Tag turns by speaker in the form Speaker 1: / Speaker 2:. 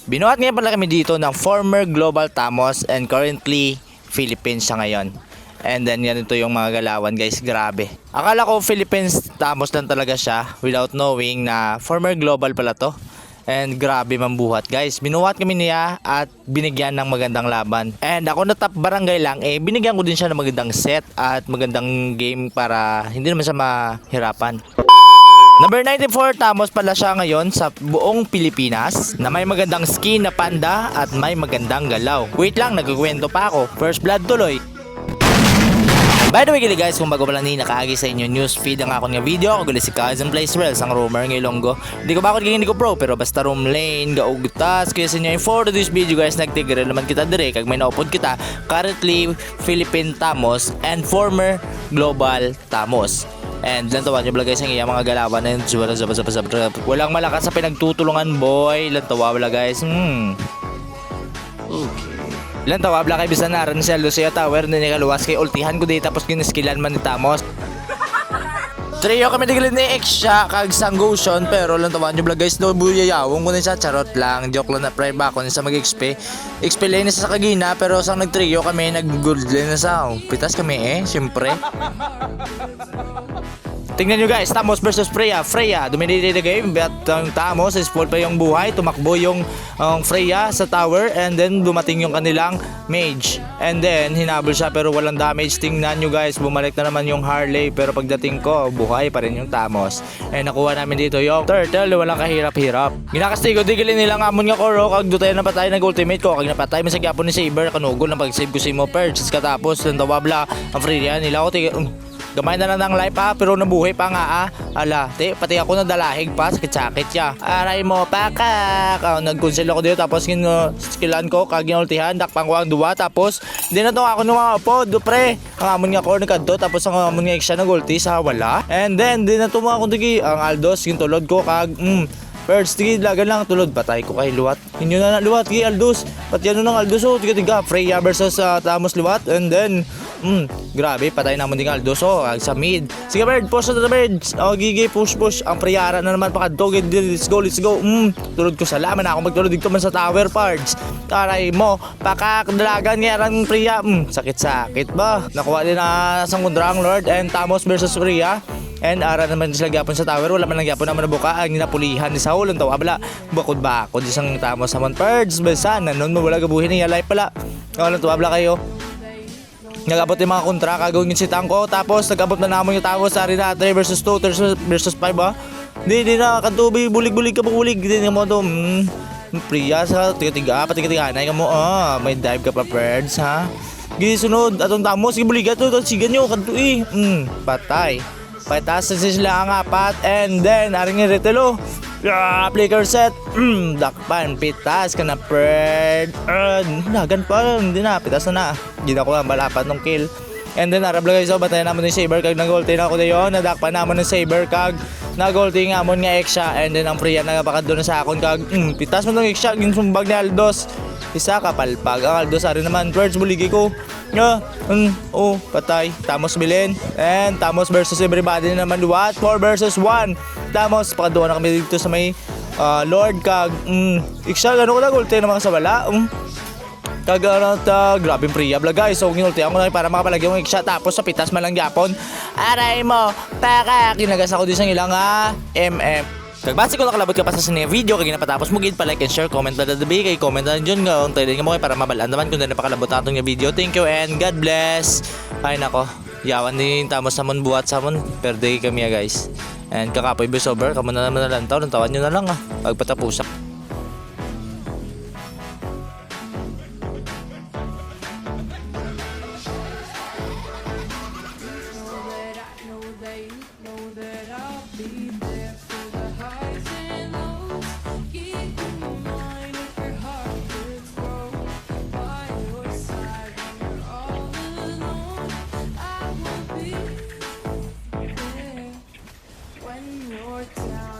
Speaker 1: Binuhat ngayon pala kami dito ng former Global Tamos and currently Philippines siya ngayon. And then ganito yung mga galawan guys, grabe. Akala ko Philippines Tamos lang talaga siya without knowing na former Global pala to. And grabe mambuhat guys. Binuhat kami niya at binigyan ng magandang laban. And ako na top barangay lang, binigyan ko din siya ng magandang set at magandang game para hindi naman siya mahirapan. Number 94, Tamos pala siya ngayon sa buong Pilipinas na may magandang skin na panda at may magandang galaw. Wait lang, nagkukwento pa ako. First blood tuloy. By the way guys, kung bago pa lang nakaagi sa inyo newsfeed ang akong nga video, ako gali si Cousin Plays Well, sang roamer ng Ilonggo. Hindi ko ba ako hindi ko pro, pero basta roam lane, gaugtas, kaya sa inyo yung for this video guys, nagtigre naman kita dire, kag may naupod kita, currently Philippine Tamos and former Global Tamos. And lantawan nyo guys ang iyang mga galawan na yun. Walang malakas sa pinagtutulungan boy. Lantawa wala guys. Lantawa wala kay bisan naran si Aldo siya tower na nikaluwas kay ultihan ko dito tapos kiniskilan man ni Tamos. Trio kami digilid ni Exia kag Sangotion pero lantawan nyo guys no buyayawong ko na sa charot lang. Joke lang na pre ba ako sa mag-XP. XP lane sa kagina pero sang nag-trio kami nag-gold lane na sa. Pitas kami syempre. Tingnan nyo guys, Tamos versus Freya. Freya, dominated the game. But Tamos is full pa yung buhay. Tumakbo yung Freya sa tower. And then dumating yung kanilang mage. And then hinabol siya pero walang damage. Tingnan nyo guys, bumalik na naman yung Harley. Pero pagdating ko, buhay pa rin yung Tamos. And nakuha namin dito yung turtle. Walang kahirap-hirap. Ginakastigo, digilin nila nga amon nga koro. Kag dutay na patay ng ultimate ko. Kag napatay mo sa gyapon ni Saber. Kanugol na pag-save ko si mo Purge. Katapos, tawabla ang Freya nila ko. Gamay na lang ng life pero nabuhay pa nga Ala, pati ako nadalahig pa, sakit-sakit siya. Aray mo, pakak. Nag-consel ako dito tapos skillan ko, kag ginultihan, dakpang ko ang duwa. Tapos, hindi na to ako nung mga po, dupre. Ang amon nga ko, nagkadto, tapos ang amon nga siya nag-ulti sa wala. And then, di na to mga kundigi, ang Aldos, gintulod ko, kag, First, tigil lagan lang tulod. Patay ko kay Luwat. Inyo na Luwat, tigil Aldos. Pati ano ng Aldos, tiga-tiga. Freya versus Tamos Luwat. And then, grabe, patay naman din Aldos. Sa mid. Sige bird, push na bird. Gigi, push. Ang Freya na naman pakadto. Let's go. Tulod ko sa laman. Ako magtulod dito man sa tower parts. Aray mo, pakakdalagan nga ang Freya. Sakit-sakit ba? Nakuha din na sa kundrang Lord and Tamos versus Freya. And ara naman sila gyapon sa tower, wala man lang gyapon naman nabuka ang napulihan ni Saul ang tawabla bakod isang Tamos sa Purge besan nanon mo wala gabuhin niya life pala lang tawabla kayo. Nag-abot yung mga kontra kagawin si Tangko tapos nag-abot na namon yung Tamos sa Arena 3 versus 2 versus 5 Hindi na kantubi bulig ka bulig din mo to. Priya sa tiga pati-tiga ka mo may dive ka pa Purge ha. Gisunod atong Tamos sige bulig to sigan nyo kanto patay. Pataas na sila ang apat and then aring retelo flicker set dakpan pitas ka na Fred nagan pa hindi na pitas na hindi na ko ang balapat ng kill and then arab lang guys batayan naman ng Saber kag nag-ulti na ako dayon nadakpan naman ng Saber kag nag-ulti nga amon nga Exia and then ang Freya nagapakad doon sa akon kag pitas mo ng Exia yung sumbag ni Aldos isa kapalpag ang Aldos ari naman Purge buligi ko patay Tamos bilin and Tamos versus everybody naman Luwat 4 versus 1 Tamos pakaduan na kami dito sa may Lord kag Exia gano'n ko nag-ulti na mga sa wala kag grabe Freya vlog guys so ginulti ako na para makapalagyan yung Exia tapos sa pitas man lang gyapon aray mo pakak kinagas ako din sa ilang kag base ko nakalabot ka pa sa sine video kag ginapatapos mo gid pa like and share comment na dadabi kay comment na dyan nga untay din mo para mabalaan naman kung na napakalabot atong nga video. Thank you and God bless. Ay nako yawan din Tamos samon buhat samon perde kami guys and kakapoy besover kamo na naman na lantaw tawan nyo na lang pagpatapusak.
Speaker 2: When you're down